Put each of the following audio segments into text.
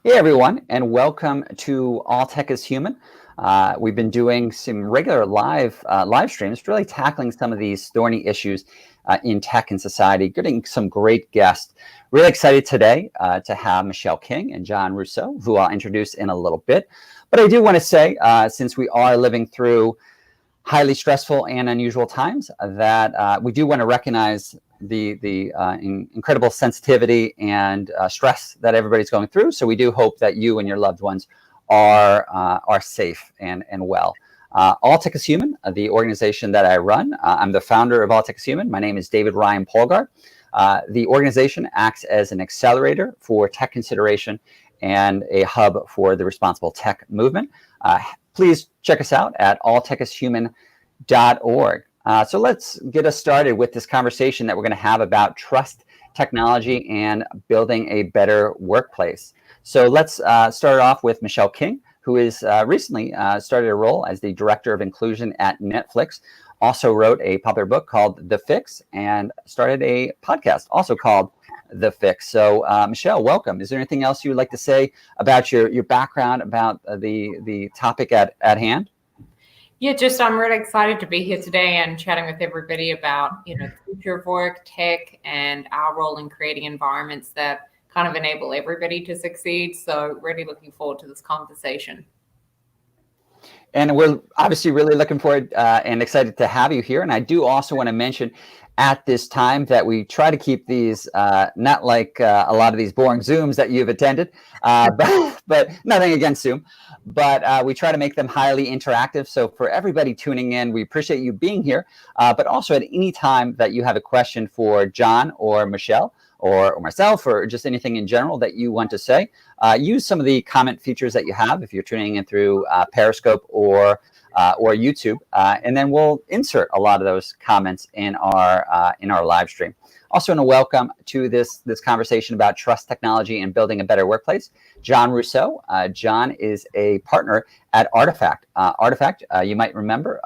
Hey everyone, and welcome to All Tech is Human. We've been doing some regular live streams, really tackling some of these thorny issues in tech and society, getting some great guests. Really excited today to have Michelle King and John Rousseau, who I'll introduce in a little bit. But I do want to say, since we are living through highly stressful and unusual times, that we do want to recognize the incredible sensitivity and stress that everybody's going through. So we do hope that you and your loved ones are safe and well. All Tech is Human, the organization that I run. I'm the founder of All Tech is Human. My name is David Ryan Polgar. The organization acts as an accelerator for tech consideration and a hub for the responsible tech movement. Please check us out at alltechishuman.org. So let's get us started with this conversation that we're going to have about trust, technology, and building a better workplace. So let's start off with Michelle King, who is recently started a role as the Director of Inclusion at Netflix, also wrote a popular book called The Fix, and started a podcast also called The Fix. So Michelle, welcome. Is there anything else you would like to say about your background, about the topic at hand? Yeah, I'm really excited to be here today and chatting with everybody about, the future of work, tech, and our role in creating environments that kind of enable everybody to succeed. So really looking forward to this conversation. And we're obviously really looking forward and excited to have you here. And I do also want to mention at this time that we try to keep these not like a lot of these boring Zooms that you've attended, but nothing against Zoom. But we try to make them highly interactive. So for everybody tuning in, we appreciate you being here. But also at any time that you have a question for John or Michelle or myself, or just anything in general that you want to say, use some of the comment features that you have if you're tuning in through Periscope or YouTube, and then we'll insert a lot of those comments in our live stream. Also want to welcome to this conversation about trust, technology, and building a better workplace, John Rousseau. John is a partner at Artefact. Artefact, you might remember,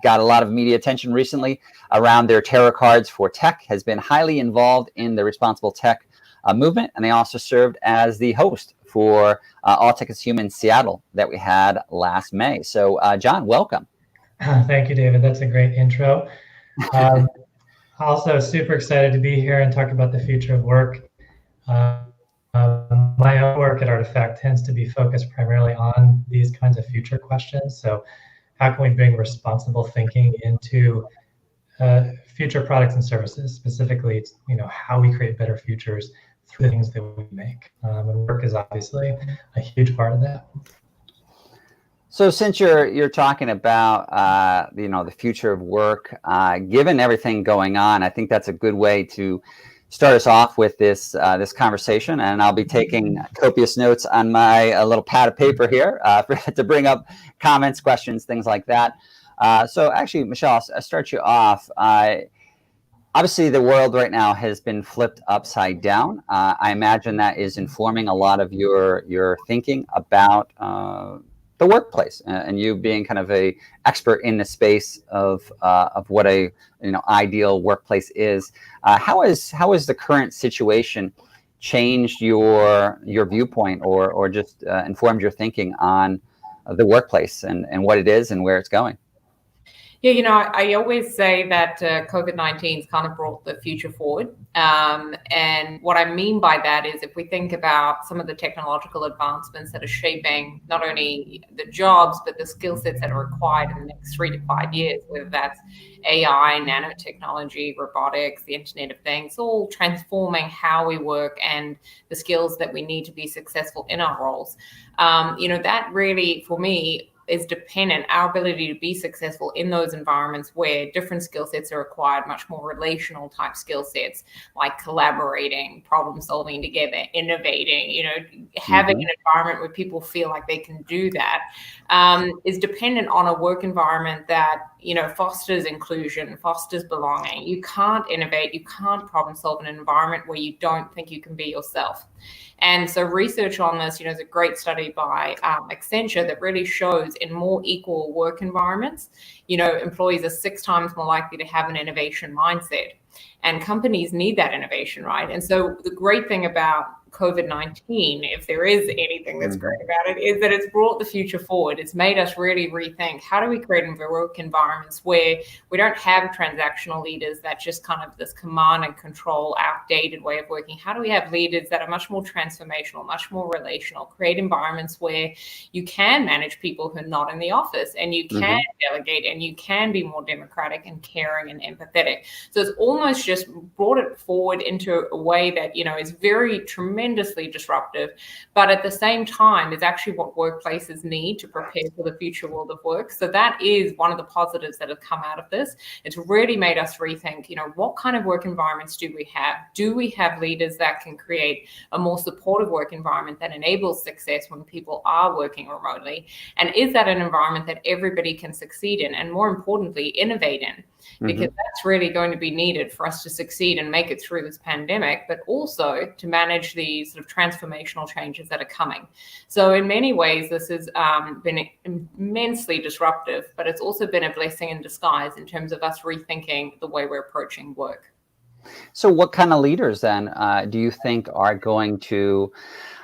got a lot of media attention recently around their tarot cards for tech, has been highly involved in the responsible tech movement, and they also served as the host for All Tech is Human Seattle that we had last May. So John, welcome. Thank you, David. That's a great intro. Also super excited to be here and talk about the future of work. My own work at Artefact tends to be focused primarily on these kinds of future questions. So how can we bring responsible thinking into future products and services, specifically, how we create better futures through the things that we make. And work is obviously a huge part of that. So since you're talking about the future of work, given everything going on, I think that's a good way to start us off with this conversation. And I'll be taking copious notes on my little pad of paper here to bring up comments, questions, things like that. So actually, Michelle, I'll start you off. Obviously, the world right now has been flipped upside down. I imagine that is informing a lot of your thinking about the workplace, and you being kind of a expert in the space of what a ideal workplace is. How has the current situation changed your viewpoint, or just informed your thinking on the workplace and what it is and where it's going? Yeah, I always say that Covid-19 has kind of brought the future forward. And what I mean by that is if we think about some of the technological advancements that are shaping not only the jobs, but the skill sets that are required in the next 3 to 5 years, whether that's AI, nanotechnology, robotics, the Internet of Things, all transforming how we work and the skills that we need to be successful in our roles. That really, for me, is dependent, our ability to be successful in those environments where different skill sets are required, much more relational type skill sets, like collaborating, problem solving together, innovating, having an environment where people feel like they can do that, is dependent on a work environment that, fosters inclusion, fosters belonging. You can't innovate, you can't problem solve in an environment where you don't think you can be yourself. And so research on this, is a great study by Accenture that really shows in more equal work environments, employees are 6 times more likely to have an innovation mindset. And companies need that innovation, right? And so the great thing about COVID-19, if there is anything that's great about it, is that it's brought the future forward. It's made us really rethink, how do we create work environments where we don't have transactional leaders that just kind of this command and control outdated way of working? How do we have leaders that are much more transformational, much more relational, create environments where you can manage people who are not in the office, and you can delegate, and you can be more democratic and caring and empathetic? So it's almost just brought it forward into a way that, you know, is very tremendously disruptive, but at the same time is actually what workplaces need to prepare for the future world of work. So that is one of the positives that have come out of this. It's really made us rethink, you know, what kind of work environments do we have? Do we have leaders that can create a more supportive work environment that enables success when people are working remotely? And is that an environment that everybody can succeed in, and more importantly, innovate in? Because that's really going to be needed for us to succeed and make it through this pandemic, but also to manage these sort of transformational changes that are coming. So in many ways, this has been immensely disruptive, but it's also been a blessing in disguise in terms of us rethinking the way we're approaching work. So what kind of leaders then do you think are going to,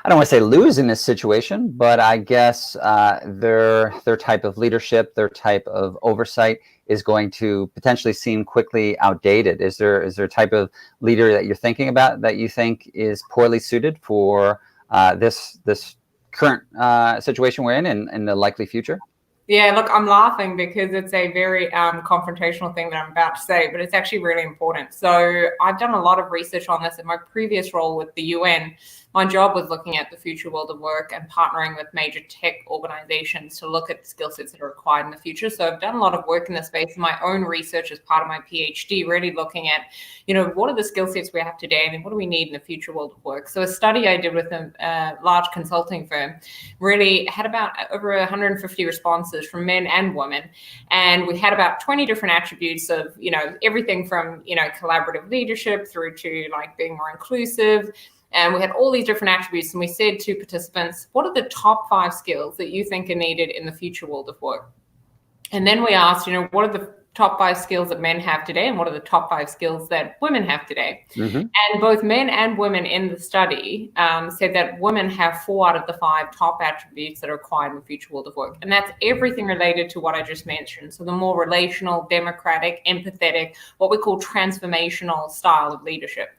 I don't want to say lose in this situation, but I guess their type of leadership, their type of oversight is going to potentially seem quickly outdated? Is there a type of leader that you're thinking about that you think is poorly suited for this current situation we're in the likely future? Yeah, look, I'm laughing because it's a very confrontational thing that I'm about to say, but it's actually really important. So I've done a lot of research on this in my previous role with the UN. My job was looking at the future world of work and partnering with major tech organizations to look at the skill sets that are required in the future. So I've done a lot of work in this space, my own research as part of my PhD, really looking at, you know, what are the skill sets we have today and what do we need in the future world of work? So a study I did with a large consulting firm really had about over 150 responses from men and women. And we had about 20 different attributes of, you know, everything from, you know, collaborative leadership through to like being more inclusive. And we had all these different attributes, and we said to participants, what are the top 5 skills that you think are needed in the future world of work? And then we asked, you know, what are the top 5 skills that men have today, and what are the top 5 skills that women have today? And both men and women in the study said that women have 4 out of the 5 top attributes that are required in the future world of work. And that's everything related to what I just mentioned. So the more relational, democratic, empathetic, what we call transformational style of leadership.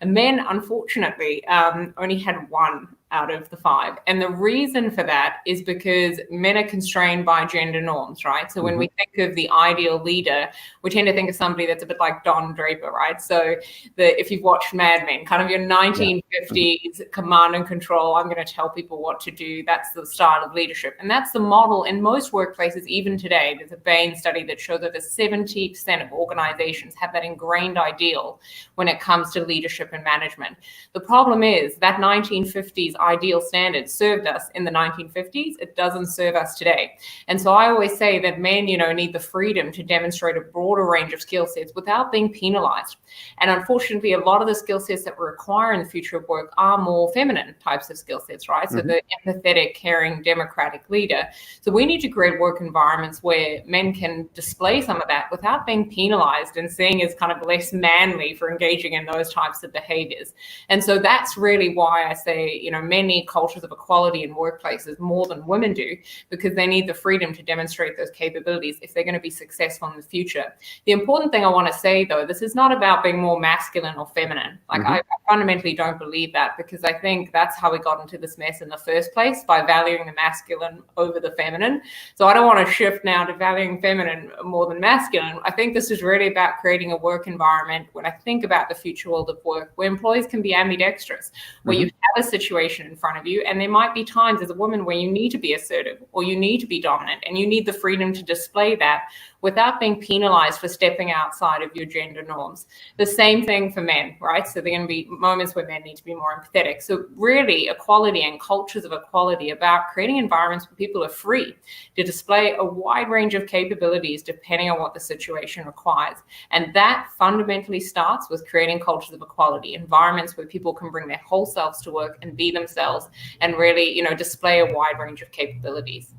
And men, unfortunately, only had 1 out of the 5. And the reason for that is because men are constrained by gender norms, right? So when we think of the ideal leader, we tend to think of somebody that's a bit like Don Draper, right? So if you've watched Mad Men, kind of your 1950s command and control, I'm going to tell people what to do. That's the style of leadership. And that's the model in most workplaces, even today. There's a Bain study that shows that 70% of organizations have that ingrained ideal when it comes to leadership and management. The problem is that 1950s ideal standard served us in the 1950s. It doesn't serve us today. And so I always say that men, you know, need the freedom to demonstrate a broader range of skill sets without being penalized. And unfortunately, a lot of the skill sets that we require in the future of work are more feminine types of skill sets, right? So the empathetic, caring, democratic leader. So we need to create work environments where men can display some of that without being penalized and seen as kind of less manly for engaging in those types of behaviors. And so that's really why I say, you know, men need cultures of equality in workplaces more than women do, because they need the freedom to demonstrate those capabilities if they're going to be successful in the future. The important thing I want to say, though, this is not about being more masculine or feminine. Like I fundamentally don't believe that, because I think that's how we got into this mess in the first place, by valuing the masculine over the feminine. So I don't want to shift now to valuing feminine more than masculine. I think this is really about creating a work environment, when I think about the future world of work, where employees can be ambidextrous, where you have a situation in front of you, and there might be times as a woman where you need to be assertive or you need to be dominant, and you need the freedom to display that without being penalized for stepping outside of your gender norms. The same thing for men, right? So there are going to be moments where men need to be more empathetic. So really, equality and cultures of equality about creating environments where people are free to display a wide range of capabilities depending on what the situation requires. And that fundamentally starts with creating cultures of equality, environments where people can bring their whole selves to work and be themselves and really, you know, display a wide range of capabilities.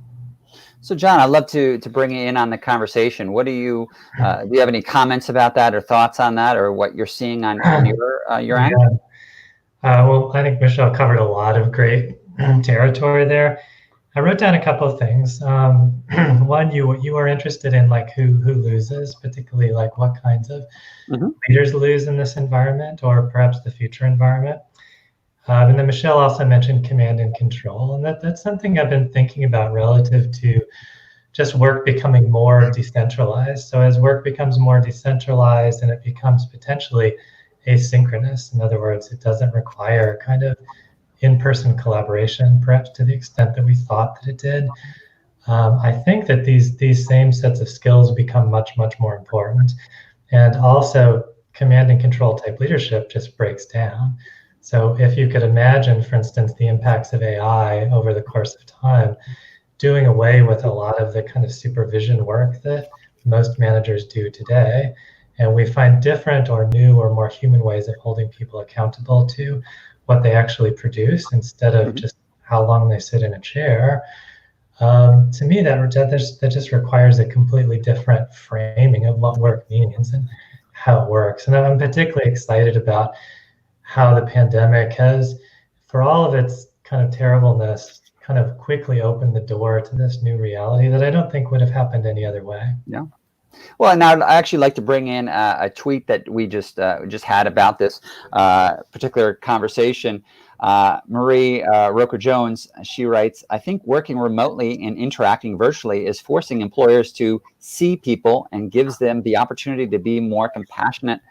So, John, I'd love to bring you in on the conversation. What do you have any comments about that or thoughts on that, or what you're seeing on your end? Well, I think Michelle covered a lot of great territory there. I wrote down a couple of things. One, you were interested in like who loses, particularly like what kinds of leaders lose in this environment, or perhaps the future environment. And then Michelle also mentioned command and control, and that's something I've been thinking about relative to just work becoming more decentralized. So as work becomes more decentralized and it becomes potentially asynchronous, in other words, it doesn't require kind of in-person collaboration, perhaps to the extent that we thought that it did. I think that these same sets of skills become much more important, and also command and control type leadership just breaks down. So if you could imagine, for instance, the impacts of AI over the course of time, doing away with a lot of the kind of supervision work that most managers do today, and we find different or new or more human ways of holding people accountable to what they actually produce instead of just how long they sit in a chair. To me, that just requires a completely different framing of what work means and how it works. And I'm particularly excited about how the pandemic has, for all of its kind of terribleness, kind of quickly opened the door to this new reality that I don't think would have happened any other way. Yeah. Well, and I'd actually like to bring in a tweet that we just had about this particular conversation. Marie Roker-Jones, she writes, "I think working remotely and interacting virtually is forcing employers to see people and gives them the opportunity to be more compassionate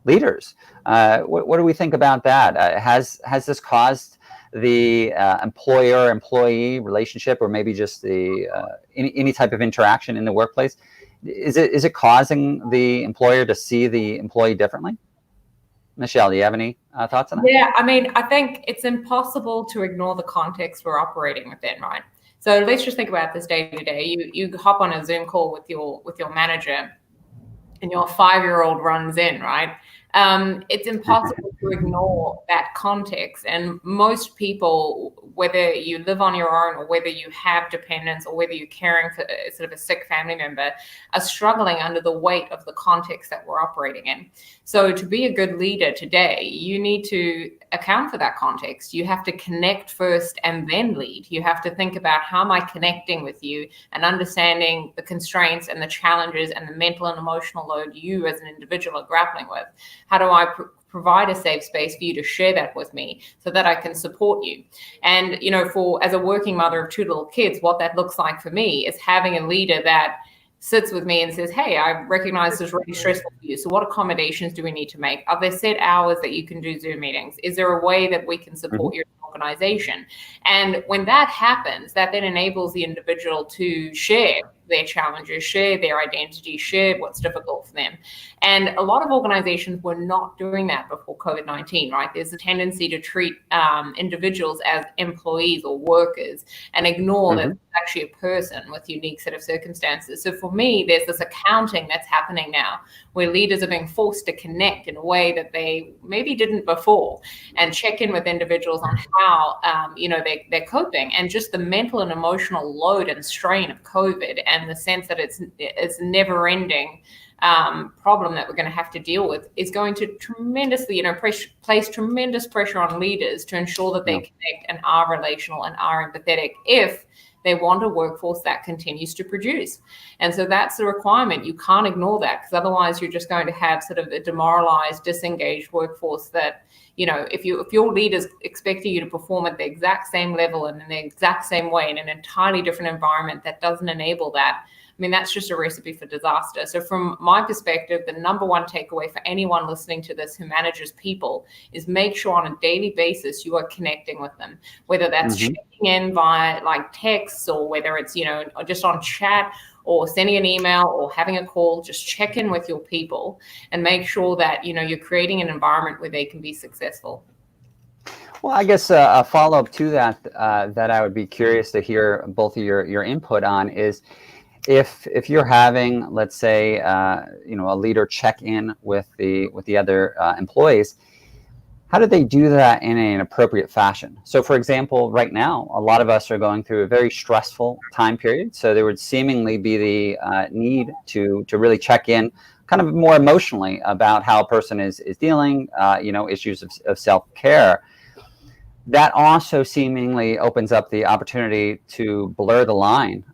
leaders." What do we think about that? Has this caused the employer-employee relationship, or maybe just the any type of interaction in the workplace? Is it causing the employer to see the employee differently? Michelle, do you have any thoughts on that? Yeah, I mean, I think it's impossible to ignore the context we're operating within, right? So let's just think about this day to day. You hop on a Zoom call with your manager, and your 5-year-old runs in, right? It's impossible to ignore that context. And most people, whether you live on your own or whether you have dependents or whether you're caring for sort of a sick family member, are struggling under the weight of the context that we're operating in. So to be a good leader today, you need to account for that context. You have to connect first and then lead. You have to think about, how am I connecting with you and understanding the constraints and the challenges and the mental and emotional load you as an individual are grappling with. How do I provide a safe space for you to share that with me so that I can support you? And, as a working mother of 2 little kids, what that looks like for me is having a leader that sits with me and says, hey, I recognize this is really stressful for you. So what accommodations do we need to make? Are there set hours that you can do Zoom meetings? Is there a way that we can support your organization? And when that happens, that then enables the individual to share their challenges, share their identity, share what's difficult for them. And a lot of organizations were not doing that before COVID-19, right? There's a tendency to treat individuals as employees or workers and ignore that it's actually a person with a unique set of circumstances. So for me, there's this accounting that's happening now where leaders are being forced to connect in a way that they maybe didn't before, and check in with individuals on how they're coping, and just the mental and emotional load and strain of COVID, and the sense that it's never-ending problem that we're going to have to deal with is going to tremendously, place tremendous pressure on leaders to ensure that they connect and are relational and are empathetic if they want a workforce that continues to produce. And so that's the requirement. You can't ignore that, because otherwise you're just going to have sort of a demoralized, disengaged workforce that, if your leaders expecting you to perform at the exact same level and in the exact same way in an entirely different environment that doesn't enable that, I mean, that's just a recipe for disaster. So from my perspective, the number one takeaway for anyone listening to this who manages people is make sure on a daily basis you are connecting with them, whether that's checking in via like texts, or whether it's, just on chat, or sending an email, or having a call. Just check in with your people and make sure that, you're creating an environment where they can be successful. Well, I guess a follow-up to that that I would be curious to hear both of your input on is, if you're having, let's say, a leader check in with the other employees, how do they do that in an appropriate fashion? So, for example, right now, a lot of us are going through a very stressful time period. So there would seemingly be the need to really check in kind of more emotionally about how a person is dealing, issues of self-care. that also seemingly opens up the opportunity to blur the line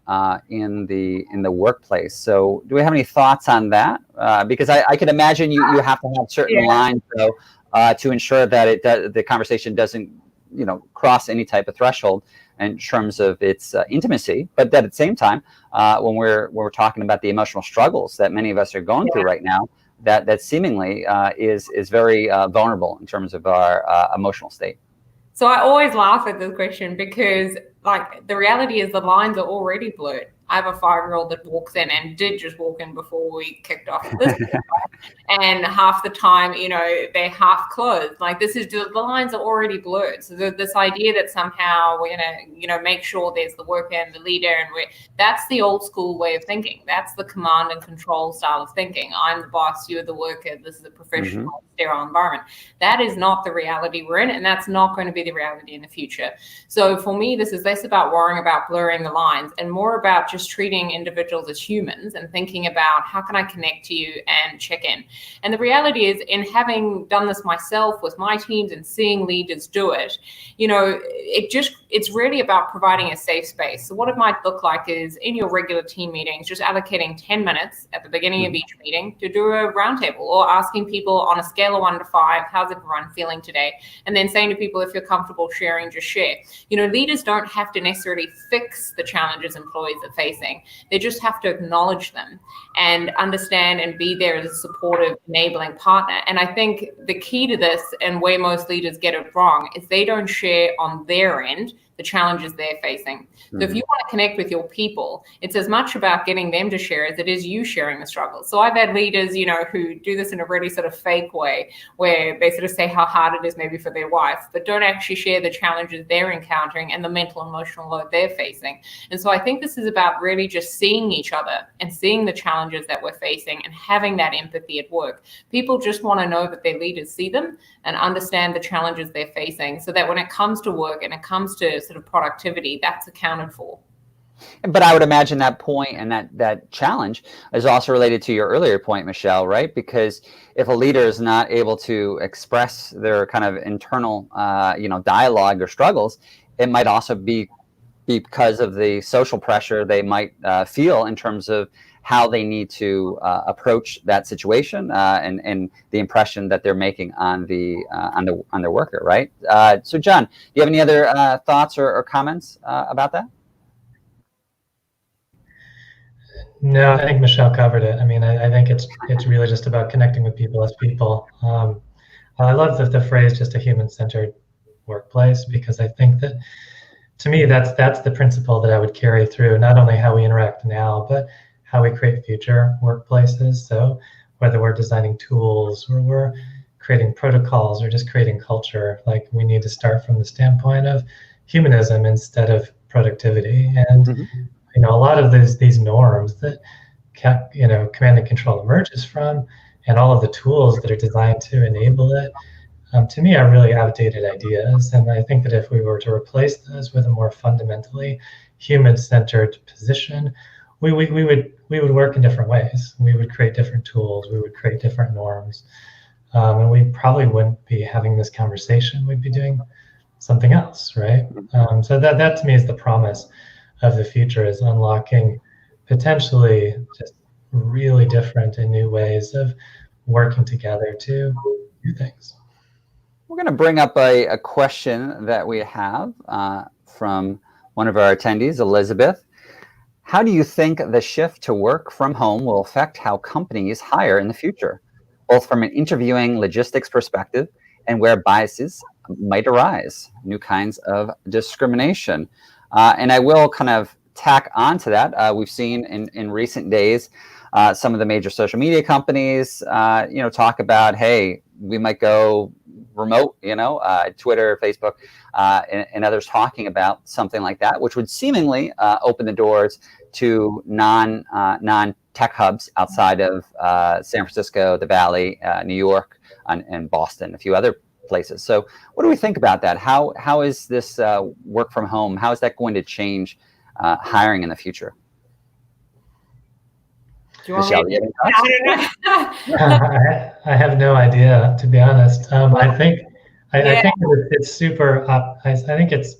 in the workplace. So, do we have any thoughts on that? Because I could imagine you have to have certain lines though to ensure that the conversation doesn't cross any type of threshold in terms of its intimacy, but that at the same time, when we're talking about the emotional struggles that many of us are going through right now, that seemingly is very vulnerable in terms of our emotional state. So I always laugh at this question because, like, the reality is the lines are already blurred. I have a 5-year-old that walks in and did just walk in before we kicked off this. And half the time, they're half clothed. Like, this is the lines are already blurred. So this idea that somehow we're gonna, make sure there's the worker and the leader, and that's the old school way of thinking. That's the command and control style of thinking. I'm the boss, you're the worker. This is a professional, sterile environment. That is not the reality we're in, and that's not going to be the reality in the future. So for me, this is less about worrying about blurring the lines and more about just treating individuals as humans and thinking about how can I connect to you and check in. And the reality is, in having done this myself with my teams and seeing leaders do it, it's really about providing a safe space. So what it might look like is in your regular team meetings, just allocating 10 minutes at the beginning of each meeting to do a roundtable, or asking people on a scale of 1 to 5, how's everyone feeling today? And then saying to people, if you're comfortable sharing, just share. Leaders don't have to necessarily fix the challenges employees are facing. They just have to acknowledge them and understand and be there as a supportive, enabling partner. And I think the key to this, and where most leaders get it wrong, is they don't share on their end the challenges they're facing. So if you want to connect with your people, it's as much about getting them to share as it is you sharing the struggles. So I've had leaders, who do this in a really sort of fake way, where they sort of say how hard it is maybe for their wife, but don't actually share the challenges they're encountering and the mental and emotional load they're facing. And so I think this is about really just seeing each other and seeing the challenges that we're facing and having that empathy at work. People just want to know that their leaders see them and understand the challenges they're facing, so that when it comes to work and it comes to sort of productivity, that's accounted for. But I would imagine that point and that challenge is also related to your earlier point, Michelle, right? Because if a leader is not able to express their kind of internal, dialogue or struggles, it might also be because of the social pressure they might feel in terms of how they need to approach that situation and the impression that they're making on their worker, right? So, John, do you have any other thoughts or comments about that? No, I think Michelle covered it. I mean, I think it's really just about connecting with people as people. I love the phrase "just a human-centered workplace," because I think that, to me, that's the principle that I would carry through not only how we interact now, but how we create future workplaces. So whether we're designing tools or we're creating protocols or just creating culture, like, we need to start from the standpoint of humanism instead of productivity. And a lot of these norms that command and control emerges from, and all of the tools that are designed to enable it, to me, are really outdated ideas. And I think that if we were to replace those with a more fundamentally human-centered position, we would work in different ways. We would create different tools. We would create different norms, and we probably wouldn't be having this conversation. We'd be doing something else, right? So that to me is the promise of the future, is unlocking potentially just really different and new ways of working together to do things. We're going to bring up a question that we have from one of our attendees, Elizabeth. How do you think the shift to work from home will affect how companies hire in the future, both from an interviewing logistics perspective and where biases might arise, new kinds of discrimination? And I will kind of tack on to that. We've seen in recent days some of the major social media companies, talk about, hey, we might go remote, Twitter, Facebook, and others talking about something like that, which would seemingly open the doors to non-tech hubs outside of San Francisco, the Valley, New York, and Boston, a few other places. So what do we think about that? How is this work from home? How is that going to change hiring in the future? Michelle, I have no idea, to be honest. I think I think it's super. I think it's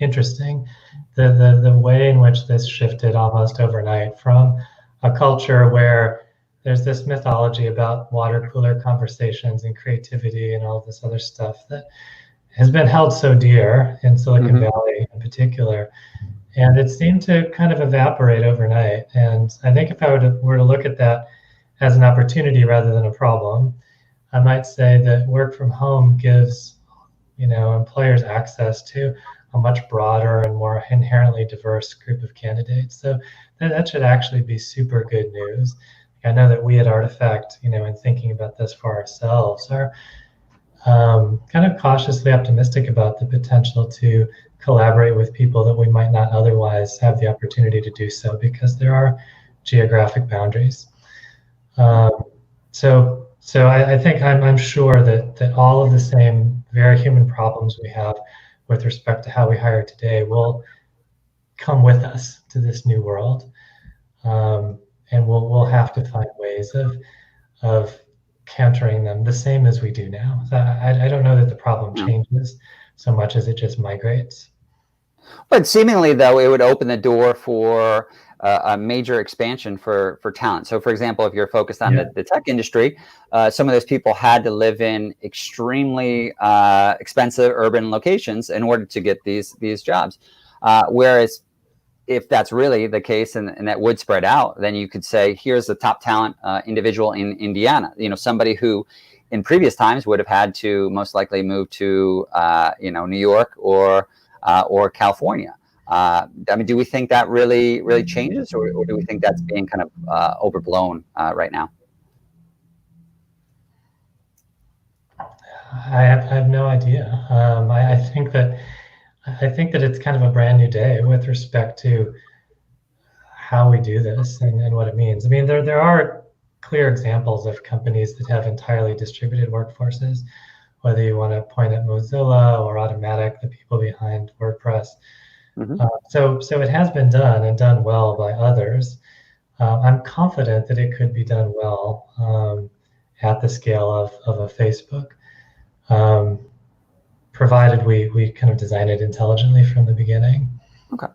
interesting the way in which this shifted almost overnight from a culture where there's this mythology about water cooler conversations and creativity and all this other stuff that has been held so dear in Silicon Valley in particular. And it seemed to kind of evaporate overnight. And I think if I were to look at that as an opportunity rather than a problem, I might say that work from home gives, employers access to a much broader and more inherently diverse group of candidates. So that should actually be super good news. I know that we at Artefact, in thinking about this for ourselves, are kind of cautiously optimistic about the potential to collaborate with people that we might not otherwise have the opportunity to do so because there are geographic boundaries. So I think I'm sure that all of the same very human problems we have with respect to how we hire today will come with us to this new world, and we'll have to find ways of countering them the same as we do now. So I don't know that the problem changes so much as it just migrates. But seemingly, though, it would open the door for a major expansion for talent. So, for example, if you're focused on the tech industry, some of those people had to live in extremely expensive urban locations in order to get these jobs. Whereas if that's really the case and that would spread out, then you could say, here's the top talent individual in Indiana, somebody who in previous times would have had to most likely move to, New York or California. I mean, do we think that really changes, or do we think that's being kind of overblown right now? I have no idea. I think that it's kind of a brand new day with respect to how we do this and what it means. I mean, there are clear examples of companies that have entirely distributed workforces, whether you want to point at Mozilla or Automatic, the people behind WordPress. So it has been done and done well by others. I'm confident that it could be done well at the scale of a Facebook, provided we kind of design it intelligently from the beginning. Okay.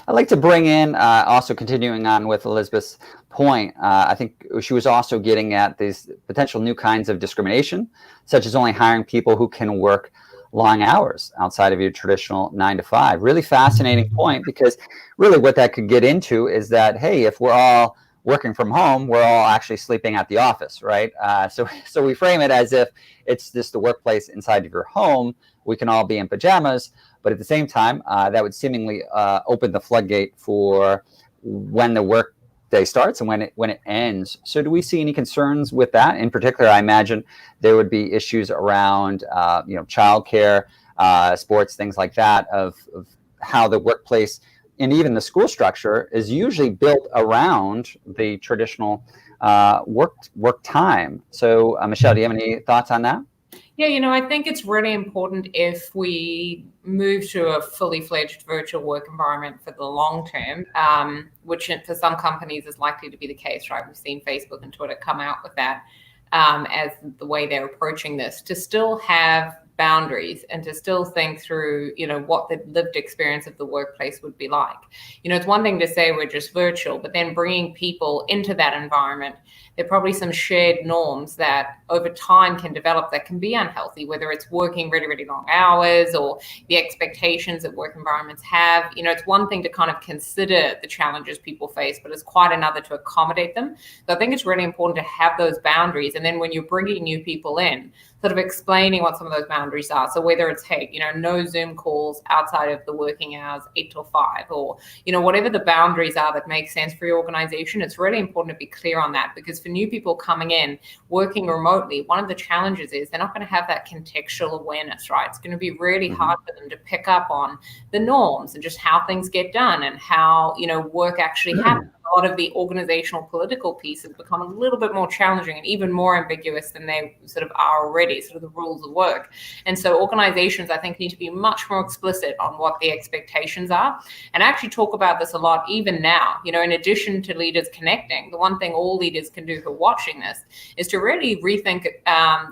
I'd like to bring in, also continuing on with Elizabeth's point, I think she was also getting at these potential new kinds of discrimination, such as only hiring people who can work long hours outside of your traditional 9 to 5. Really fascinating point, because really what that could get into is that, hey, if we're all working from home, we're all actually sleeping at the office, right? So we frame it as if it's just the workplace inside of your home. We can all be in pajamas, but at the same time, that would seemingly open the floodgate for when the work day starts and when it ends. So do we see any concerns with that? In particular, I imagine there would be issues around childcare, sports, things like that, of how the workplace and even the school structure is usually built around the traditional work time. So Michelle, do you have any thoughts on that? Yeah, I think it's really important if we move to a fully fledged virtual work environment for the long term, which for some companies is likely to be the case, right? We've seen Facebook and Twitter come out with that as the way they're approaching this, to still have boundaries and to still think through, what the lived experience of the workplace would be like. It's one thing to say we're just virtual, but then bringing people into that environment, there are probably some shared norms that over time can develop that can be unhealthy, whether it's working really, really long hours or the expectations that work environments have. It's one thing to kind of consider the challenges people face, but it's quite another to accommodate them. So I think it's really important to have those boundaries. And then when you're bringing new people in, sort of explaining what some of those boundaries are. So whether it's, hey, no Zoom calls outside of the working hours, 8 till 5, or, whatever the boundaries are that make sense for your organization, it's really important to be clear on that, because for new people coming in, working remotely, one of the challenges is they're not going to have that contextual awareness, right? It's going to be really hard for them to pick up on the norms and just how things get done and how, work actually happens. A lot of the organizational political piece has become a little bit more challenging and even more ambiguous than they sort of are already, sort of the rules of work. And so organizations, I think, need to be much more explicit on what the expectations are and actually talk about this a lot even now. In addition to leaders connecting, the one thing all leaders can do who are watching this is to really rethink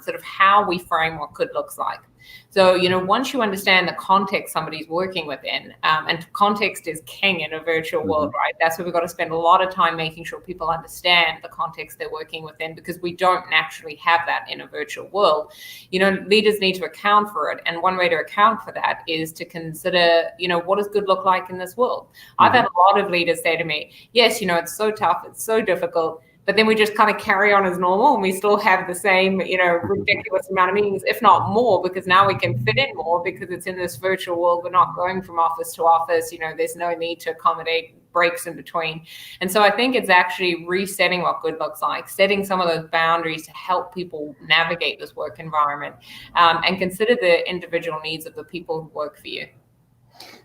sort of how we frame what good looks like. So, once you understand the context somebody's working within, and context is king in a virtual world, right? That's where we've got to spend a lot of time making sure people understand the context they're working within, because we don't naturally have that in a virtual world. Leaders need to account for it. And one way to account for that is to consider, what does good look like in this world? I've had a lot of leaders say to me, yes, it's so tough, it's so difficult, but then we just kind of carry on as normal and we still have the same, ridiculous amount of meetings, if not more, because now we can fit in more because it's in this virtual world. We're not going from office to office. There's no need to accommodate breaks in between. And so I think it's actually resetting what good looks like, setting some of those boundaries to help people navigate this work environment, and consider the individual needs of the people who work for you.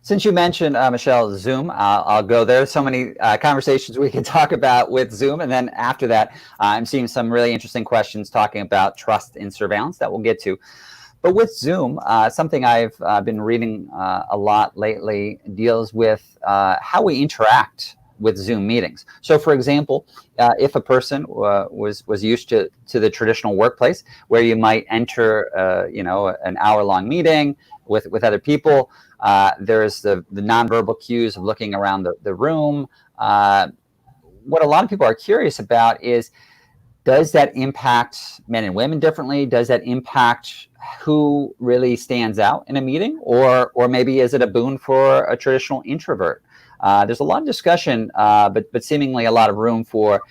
Since you mentioned, Michelle, Zoom, I'll go there. So many conversations we could talk about with Zoom. And then after that, I'm seeing some really interesting questions talking about trust in surveillance that we'll get to. But with Zoom, something I've been reading a lot lately deals with how we interact with Zoom meetings. So, for example, if a person was used to the traditional workplace where you might enter, an hour-long meeting with other people, there's the nonverbal cues of looking around the room. What a lot of people are curious about is, does that impact men and women differently? Does that impact who really stands out in a meeting? Or maybe is it a boon for a traditional introvert? There's a lot of discussion, but seemingly a lot of room for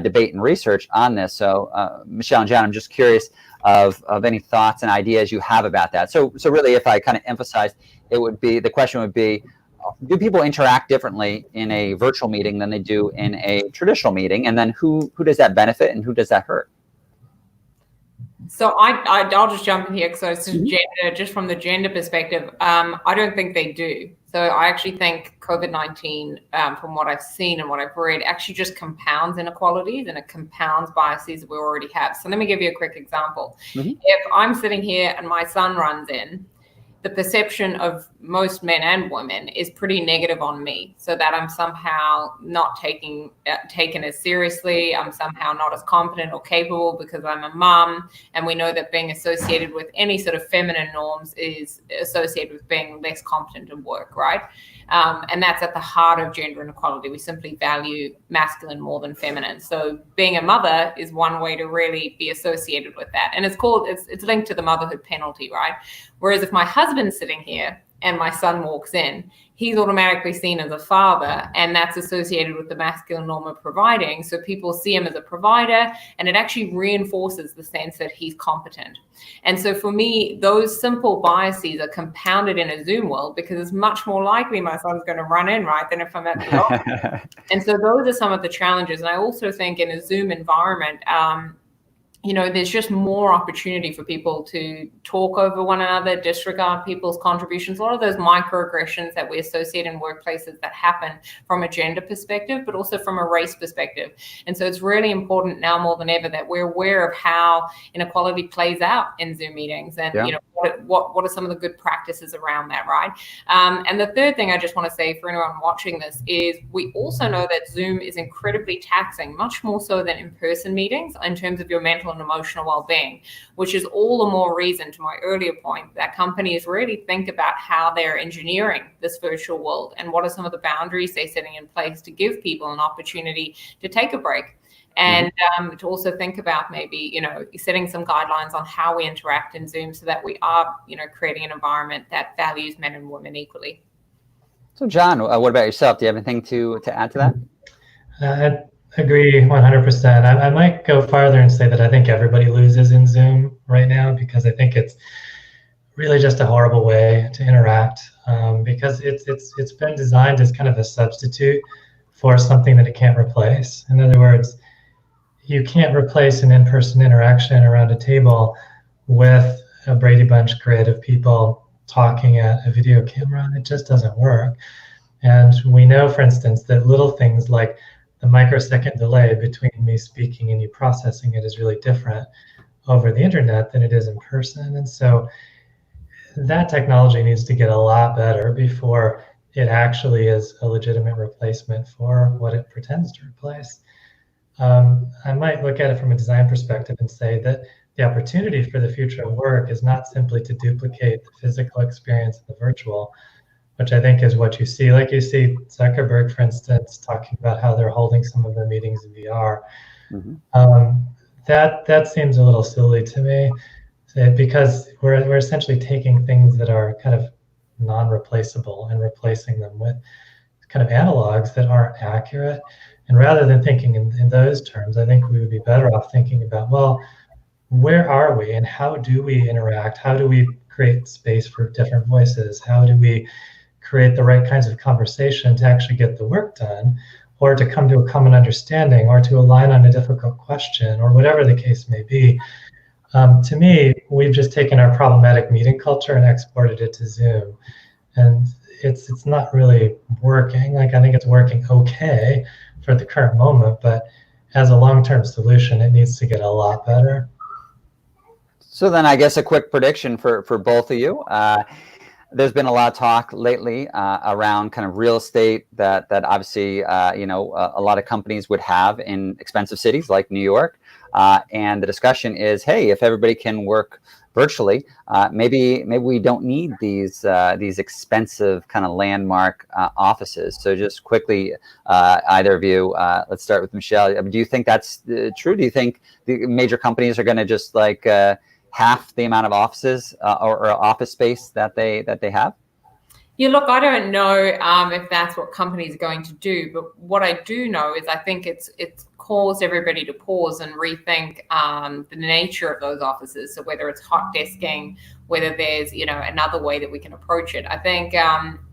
debate and research on this. So, Michelle and John, I'm just curious of any thoughts and ideas you have about that. So really, if I kind of emphasize, the question would be, do people interact differently in a virtual meeting than they do in a traditional meeting? And then who does that benefit and who does that hurt? So I'll just jump in here because just from the gender perspective, I don't think they do. So I actually think COVID-19, from what I've seen and what I've read, actually just compounds inequalities and it compounds biases that we already have. So let me give you a quick example. If I'm sitting here and my son runs in, the perception of most men and women is pretty negative on me, so that I'm somehow not taken as seriously. I'm somehow not as competent or capable because I'm a mom, and we know that being associated with any sort of feminine norms is associated with being less competent in work, right? And that's at the heart of gender inequality. We simply value masculine more than feminine. So being a mother is one way to really be associated with that. And it's linked to the motherhood penalty, right? Whereas if my husband's sitting here and my son walks in, he's automatically seen as a father, and that's associated with the masculine norm of providing. So people see him as a provider, and it actually reinforces the sense that he's competent. And so for me, those simple biases are compounded in a Zoom world because it's much more likely my son's going to run in, right, than if I'm at the office. And so those are some of the challenges. And I also think in a Zoom environment, there's just more opportunity for people to talk over one another, disregard people's contributions, a lot of those microaggressions that we associate in workplaces that happen from a gender perspective, but also from a race perspective. And so it's really important now more than ever that we're aware of how inequality plays out in Zoom meetings and, what are some of the good practices around that, right? And the third thing I just want to say for anyone watching this is we also know that Zoom is incredibly taxing, much more so than in-person meetings in terms of your mental and emotional well-being, which is all the more reason, to my earlier point, that companies really think about how they're engineering this virtual world and what are some of the boundaries they're setting in place to give people an opportunity to take a break. And to also think about maybe, setting some guidelines on how we interact in Zoom so that we are, creating an environment that values men and women equally. So, John, what about yourself? Do you have anything to add to that? I agree 100%. I might go farther and say that I think everybody loses in Zoom right now because I think it's really just a horrible way to interact because it's been designed as kind of a substitute for something that it can't replace. In other words, you can't replace an in-person interaction around a table with a Brady Bunch grid of people talking at a video camera. It just doesn't work. And we know, for instance, that little things like the microsecond delay between me speaking and you processing it is really different over the internet than it is in person. And so that technology needs to get a lot better before it actually is a legitimate replacement for what it pretends to replace. I might look at it from a design perspective and say that the opportunity for the future of work is not simply to duplicate the physical experience of the virtual, which I think is what you see. Like you see Zuckerberg, for instance, talking about how they're holding some of their meetings in VR. That seems a little silly to me, because we're essentially taking things that are kind of non-replaceable and replacing them with kind of analogs that aren't accurate. And rather than thinking in those terms, I think we would be better off thinking about, well, where are we and how do we interact? How do we create space for different voices? How do we create the right kinds of conversation to actually get the work done, or to come to a common understanding, or to align on a difficult question, or whatever the case may be? To me, we've just taken our problematic meeting culture and exported it to Zoom. And it's not really working. Like, I think it's working okay for the current moment, but as a long-term solution, it needs to get a lot better. So then I guess a quick prediction for both of you. There's been a lot of talk lately around kind of real estate that obviously, a lot of companies would have in expensive cities like New York. And the discussion is, hey, if everybody can work virtually, maybe we don't need these expensive kind of landmark offices. So just quickly, either of you, let's start with Michelle. Do you think that's true? Do you think the major companies are going to just like half the amount of offices or office space that they have? Yeah, look, I don't know if that's what companies are going to do, but what I do know is I think it's caused everybody to pause and rethink the nature of those offices. So whether it's hot desking, whether there's another way that we can approach it. I think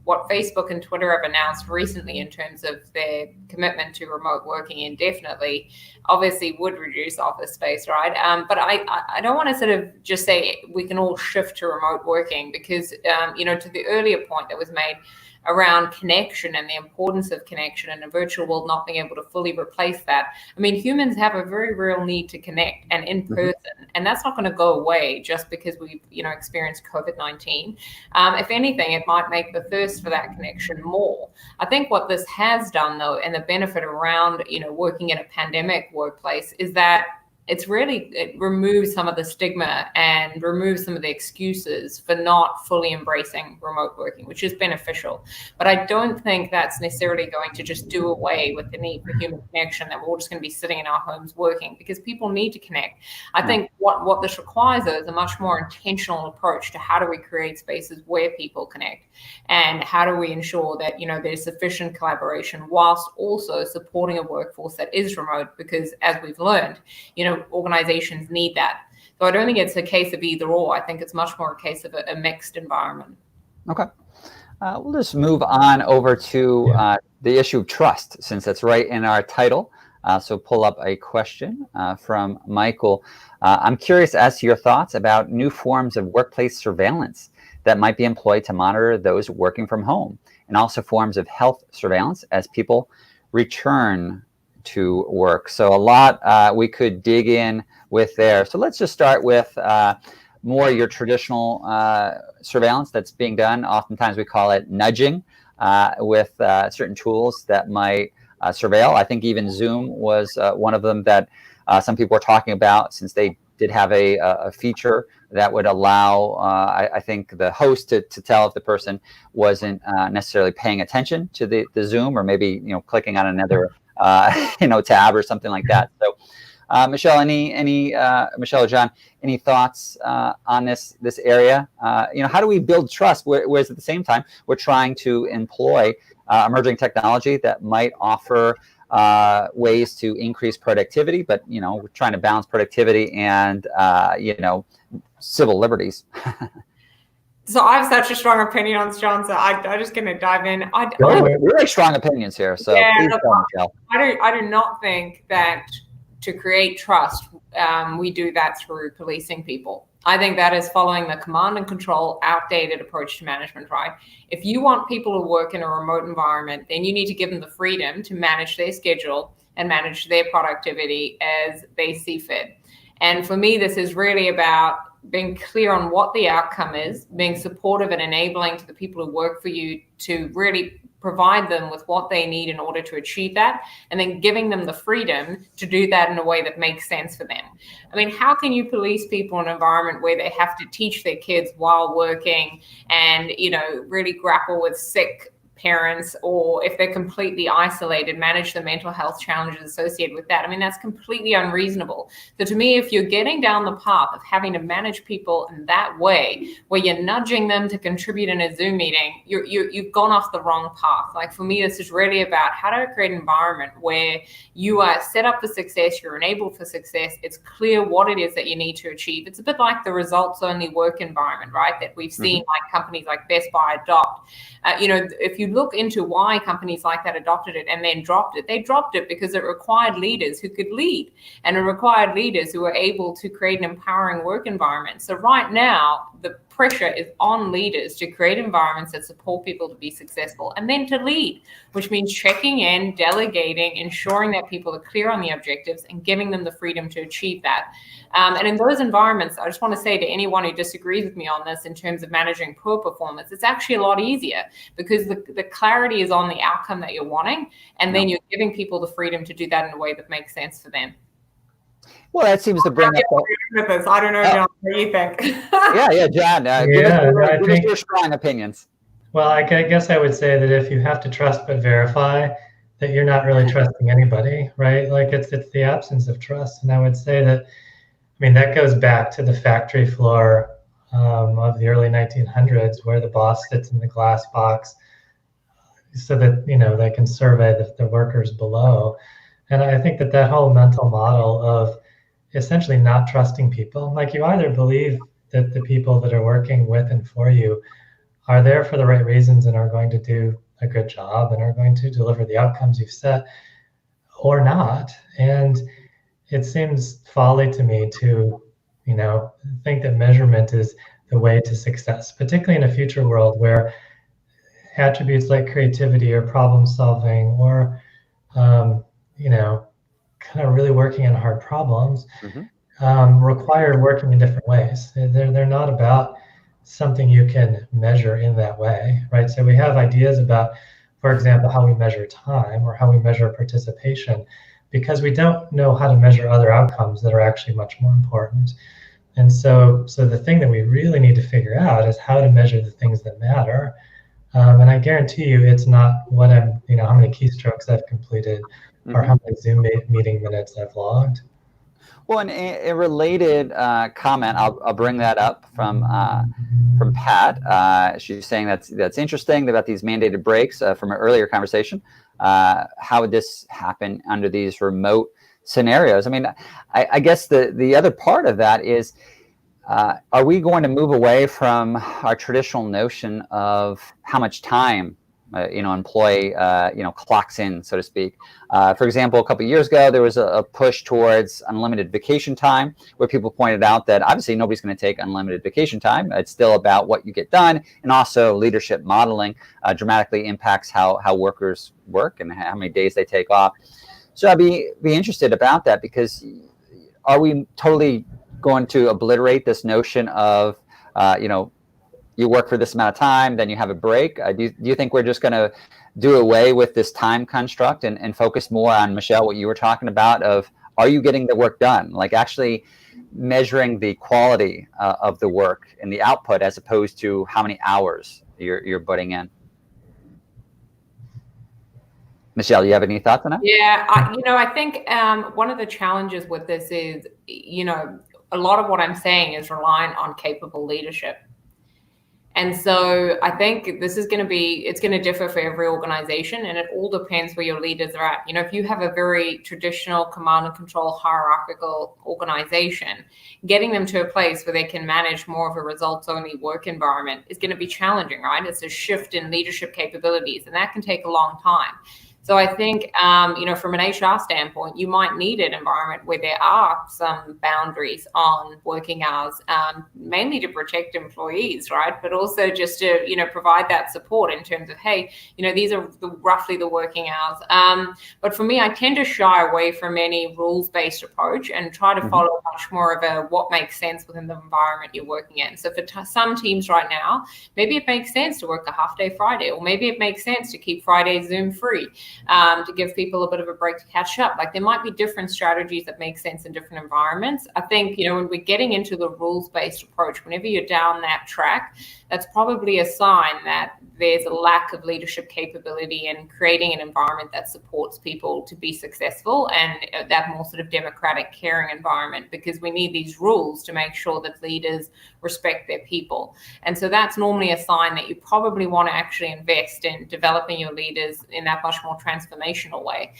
what Facebook and Twitter have announced recently in terms of their commitment to remote working indefinitely obviously would reduce office space, right? But I don't want to sort of just say we can all shift to remote working, because to the earlier point that was made around connection and the importance of connection, and a virtual world not being able to fully replace that. I mean, humans have a very real need to connect and in person, and that's not going to go away just because we've experienced COVID-19. If anything, it might make the thirst for that connection more. I think what this has done, though, and the benefit around working in a pandemic workplace, is that it removes some of the stigma and removes some of the excuses for not fully embracing remote working, which is beneficial. But I don't think that's necessarily going to just do away with the need for human connection, that we're all just going to be sitting in our homes working, because people need to connect. I think what this requires, though, is a much more intentional approach to how do we create spaces where people connect, and how do we ensure that there's sufficient collaboration whilst also supporting a workforce that is remote, because as we've learned, organizations need that. So I don't think it's a case of either or. I think it's much more a case of a mixed environment. Okay. We'll just move on over to the issue of trust, since that's right in our title. So pull up a question from Michael. I'm curious as to your thoughts about new forms of workplace surveillance that might be employed to monitor those working from home, and also forms of health surveillance as people return to work. So a lot we could dig in with there. So let's just start with more your traditional surveillance that's being done. Oftentimes we call it nudging with certain tools that might surveil. I think even Zoom was one of them that some people were talking about, since they did have a feature that would allow, I think, the host to tell if the person wasn't necessarily paying attention to the Zoom, or maybe clicking on another tab or something like that. So, Michelle, Michelle or John, any thoughts on this area? How do we build trust? Whereas at the same time, we're trying to employ emerging technology that might offer ways to increase productivity, but we're trying to balance productivity and civil liberties. So I have such a strong opinion on this, John, so I'm just going to dive in. Really strong opinions here, so please tell, Michelle. I do not think that to create trust, we do that through policing people. I think that is following the command and control, outdated approach to management, right? If you want people to work in a remote environment, then you need to give them the freedom to manage their schedule and manage their productivity as they see fit. And for me, this is really about being clear on what the outcome is, being supportive and enabling to the people who work for you to really provide them with what they need in order to achieve that, and then giving them the freedom to do that in a way that makes sense for them. I mean, how can you police people in an environment where they have to teach their kids while working and, really grapple with sick parents, or if they're completely isolated, manage the mental health challenges associated with that? I mean, that's completely unreasonable. So to me, if you're getting down the path of having to manage people in that way, where you're nudging them to contribute in a Zoom meeting, you've gone off the wrong path. Like, for me, this is really about how do I create an environment where you are set up for success, you're enabled for success, it's clear what it is that you need to achieve. It's a bit like the results-only work environment, right, that we've seen like companies like Best Buy adopt. If you look into why companies like that adopted it and then dropped it, they dropped it because it required leaders who could lead, and it required leaders who were able to create an empowering work environment. So right now, the pressure is on leaders to create environments that support people to be successful, and then to lead, which means checking in, delegating, ensuring that people are clear on the objectives, and giving them the freedom to achieve that. And in those environments, I just want to say to anyone who disagrees with me on this in terms of managing poor performance, it's actually a lot easier, because the clarity is on the outcome that you're wanting, and then you're giving people the freedom to do that in a way that makes sense for them. Well, that seems to bring up. I don't know, John, what do you think? Yeah, John. Give us your strong opinions. Well, I guess I would say that if you have to trust but verify, that you're not really trusting anybody, right? Like, it's the absence of trust. And I would say that, that goes back to the factory floor of the early 1900s, where the boss sits in the glass box so that, they can survey the workers below. And I think that whole mental model of essentially not trusting people, like, you either believe that the people that are working with and for you are there for the right reasons and are going to do a good job and are going to deliver the outcomes you've set, or not. And it seems folly to me to, think that measurement is the way to success, particularly in a future world where attributes like creativity or problem solving or, kind of really working on hard problems require working in different ways. They're not about something you can measure in that way, right? So we have ideas about, for example, how we measure time or how we measure participation, because we don't know how to measure other outcomes that are actually much more important. And so the thing that we really need to figure out is how to measure the things that matter. And I guarantee you, it's not what how many keystrokes I've completed or how many Zoom meeting minutes I've logged. Well, and a related comment, I'll bring that up from Pat. She's saying that's interesting about these mandated breaks from an earlier conversation. How would this happen under these remote scenarios? I guess the other part of that is, are we going to move away from our traditional notion of how much time employee clocks in, so to speak? For example, a couple of years ago, there was a push towards unlimited vacation time, where people pointed out that obviously nobody's going to take unlimited vacation time. It's still about what you get done, and also leadership modeling dramatically impacts how workers work and how many days they take off. So I'd be interested about that, because are we totally going to obliterate this notion of you work for this amount of time, then you have a break? Do you think we're just going to do away with this time construct and focus more on, Michelle, what you were talking about of, are you getting the work done? Like, actually measuring the quality of the work and the output, as opposed to how many hours you're putting in. Michelle, you have any thoughts on that? Yeah, I think one of the challenges with this is, a lot of what I'm saying is reliant on capable leadership. And so I think this is it's going to differ for every organization, and it all depends where your leaders are at. If you have a very traditional command and control hierarchical organization, getting them to a place where they can manage more of a results-only work environment is going to be challenging, right? It's a shift in leadership capabilities, and that can take a long time. So I think, from an HR standpoint, you might need an environment where there are some boundaries on working hours, mainly to protect employees, right? But also just to, provide that support in terms of, hey, these are roughly the working hours. But for me, I tend to shy away from any rules-based approach and try to follow much more of a what makes sense within the environment you're working in. So for some teams right now, maybe it makes sense to work a half-day Friday, or maybe it makes sense to keep Friday Zoom free. To give people a bit of a break to catch up. Like there might be different strategies that make sense in different environments. I think, when we're getting into the rules-based approach, whenever you're down that track, that's probably a sign that there's a lack of leadership capability in creating an environment that supports people to be successful, and that more sort of democratic, caring environment, because we need these rules to make sure that leaders respect their people. And so that's normally a sign that you probably want to actually invest in developing your leaders in that much more transformational way,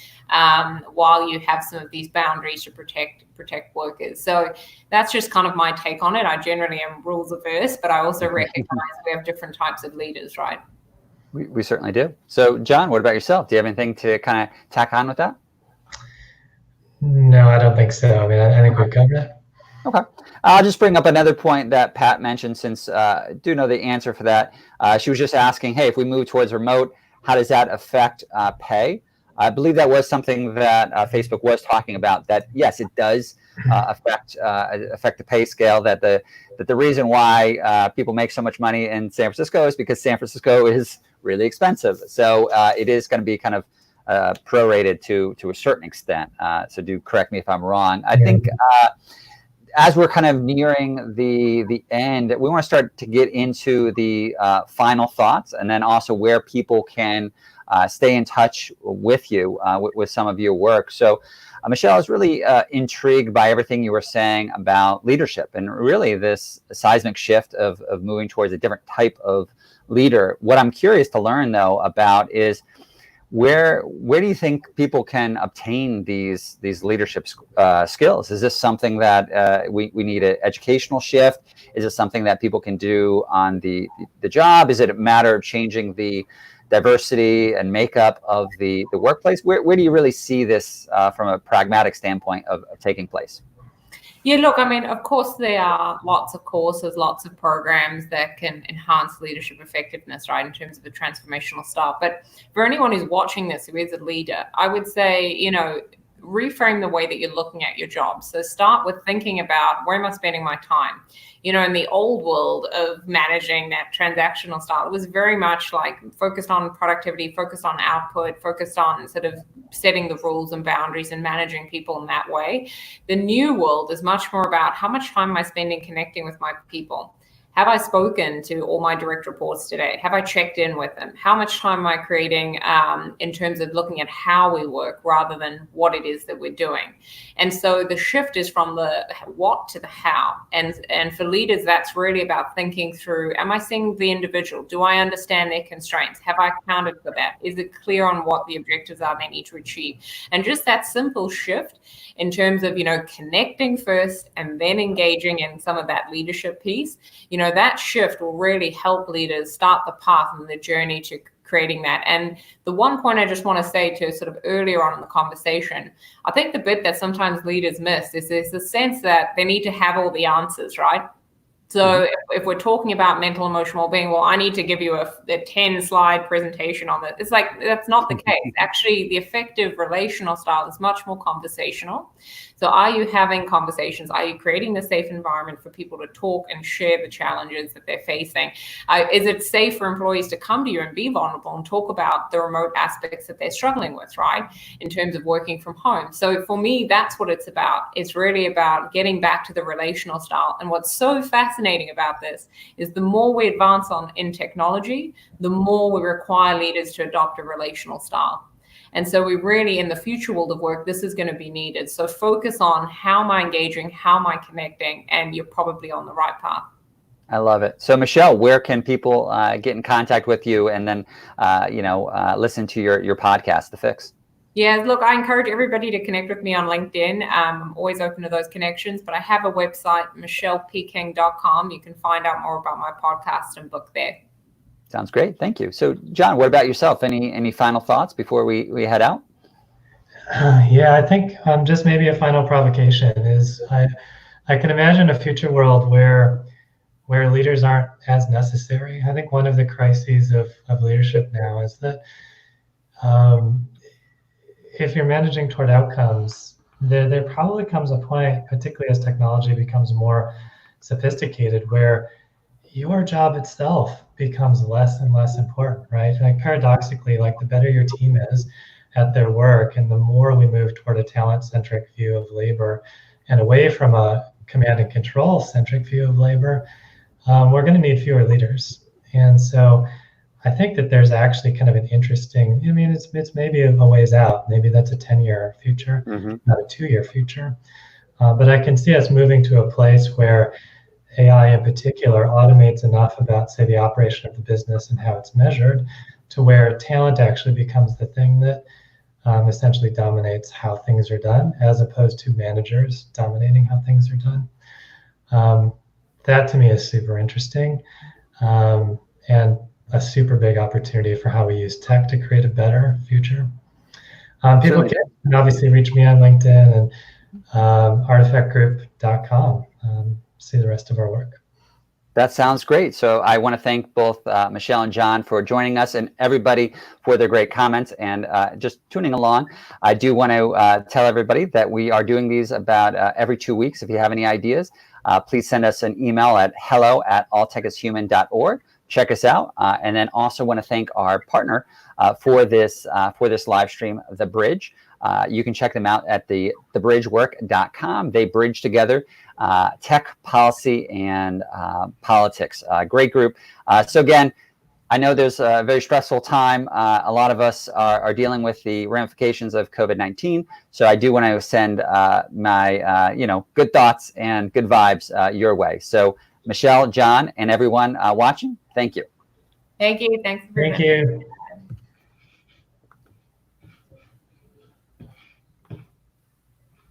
while you have some of these boundaries to protect workers. So that's just kind of my take on it. I generally am rules averse, but I also recognize we have different types of leaders, right? We certainly do. So John, what about yourself? Do you have anything to kind of tack on with that? No, I don't think so. I mean, I think we've covered it. Okay. I'll just bring up another point that Pat mentioned, since I do know the answer for that. She was just asking, hey, if we move towards remote, how does that affect pay? I believe that was something that Facebook was talking about, that yes, it does affect the pay scale, that the reason why people make so much money in San Francisco is because San Francisco is really expensive. So it is going to be kind of prorated to a certain extent. So do correct me if I'm wrong. I think as we're kind of nearing the end, we want to start to get into the final thoughts, and then also where people can stay in touch with you with some of your work. So Michelle, I was really intrigued by everything you were saying about leadership, and really this seismic shift of moving towards a different type of leader. What I'm curious to learn, though, about is where do you think people can obtain these leadership skills? Is this something that we need an educational shift? Is it something that people can do on the job? Is it a matter of changing the diversity and makeup of the workplace? Where do you really see this from a pragmatic standpoint of taking place? Yeah, look, I mean, of course, there are lots of courses, lots of programs that can enhance leadership effectiveness, right, in terms of the transformational style. But for anyone who's watching this, who is a leader, I would say, reframe the way that you're looking at your job. So start with thinking about, where am I spending my time? In the old world of managing that transactional style, it was very much like focused on productivity, focused on output, focused on sort of setting the rules and boundaries and managing people in that way. The new world is much more about, how much time am I spending connecting with my people? Have I spoken to all my direct reports today? Have I checked in with them? How much time am I creating in terms of looking at how we work rather than what it is that we're doing? And so the shift is from the what to the how. And for leaders, that's really about thinking through, am I seeing the individual? Do I understand their constraints? Have I accounted for that? Is it clear on what the objectives are they need to achieve? And just that simple shift in terms of, connecting first and then engaging in some of that leadership piece, that shift will really help leaders start the path and the journey to creating that. And the one point I just want to say to sort of earlier on in the conversation, I think the bit that sometimes leaders miss is there's the sense that they need to have all the answers, right? So if we're talking about mental emotional well-being, well, I need to give you a 10-slide presentation on it. It's like, that's not the case. Actually, the effective relational style is much more conversational. So are you having conversations? Are you creating a safe environment for people to talk and share the challenges that they're facing? Is it safe for employees to come to you and be vulnerable and talk about the remote aspects that they're struggling with, right? In terms of working from home. So for me, that's what it's about. It's really about getting back to the relational style. And what's so fascinating about this is the more we advance in technology, the more we require leaders to adopt a relational style. And so we really, in the future world of work, this is going to be needed. So focus on, how am I engaging? How am I connecting? And you're probably on the right path. I love it. So Michelle, where can people get in contact with you and then, listen to your podcast, The Fix? Yeah, look, I encourage everybody to connect with me on LinkedIn. I'm always open to those connections, but I have a website, michellepking.com. You can find out more about my podcast and book there. Sounds great. Thank you. So, John, what about yourself? Any final thoughts before we head out? Yeah, I think just maybe a final provocation is I can imagine a future world where leaders aren't as necessary. I think one of the crises of leadership now is that if you're managing toward outcomes, there probably comes a point, particularly as technology becomes more sophisticated, where your job itself becomes less and less important, right? Like paradoxically, like the better your team is at their work, and the more we move toward a talent-centric view of labor and away from a command and control-centric view of labor, we're going to need fewer leaders. And so I think that there's actually kind of an interesting, I mean, it's maybe a ways out. Maybe that's a 10-year future, not a 2-year future. But I can see us moving to a place where AI in particular automates enough about, say, the operation of the business and how it's measured to where talent actually becomes the thing that essentially dominates how things are done, as opposed to managers dominating how things are done. That to me is super interesting, and a super big opportunity for how we use tech to create a better future. People can obviously reach me on LinkedIn and artefactgroup.com. See the rest of our work. That sounds great. So I want to thank both Michelle and John for joining us, and everybody for their great comments and just tuning along. I do want to tell everybody that we are doing these about every 2 weeks. If you have any ideas, please send us an email at hello@alltechishuman.org. Check us out. And then also want to thank our partner for this live stream, The Bridge. You can check them out at thebridgework.com. They bridge together tech, policy, and politics. Great group. So again, I know there's a very stressful time. A lot of us are dealing with the ramifications of COVID-19. So I do want to send my good thoughts and good vibes your way. So Michelle, John, and everyone watching, thank you. Thank you. Thanks for Thank you.